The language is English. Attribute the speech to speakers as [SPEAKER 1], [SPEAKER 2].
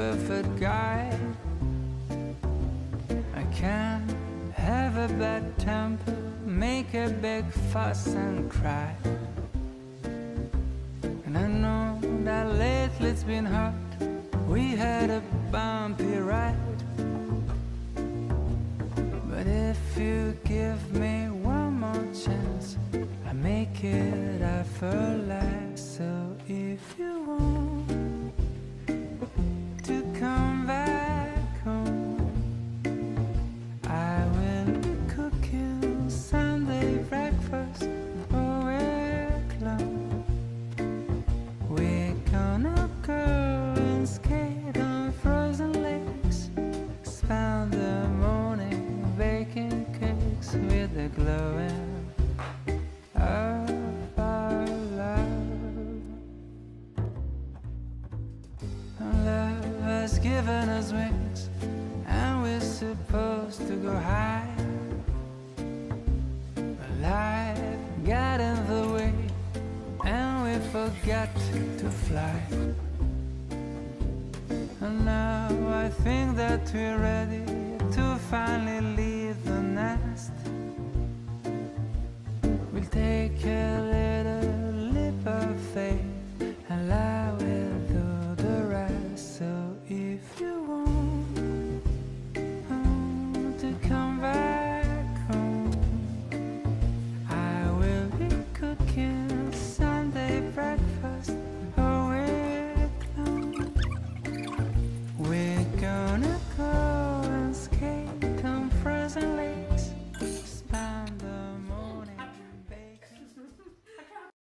[SPEAKER 1] perfect guy. I can't have a bad temper, make a big fuss and cry. And I know that lately it's been hard. We had a bumpy ride. But if you give me one more chance, I make it effortless. So if you want to come back home, I will cook you Sunday breakfast all week long. We're gonna go and skate on frozen lakes, spend the morning baking cakes with the glowing of our love. Love has given us wings, and we're supposed to go high. But life got in the way, and we forgot to fly. And now I think that we're ready to finally leave the nest. We'll take a little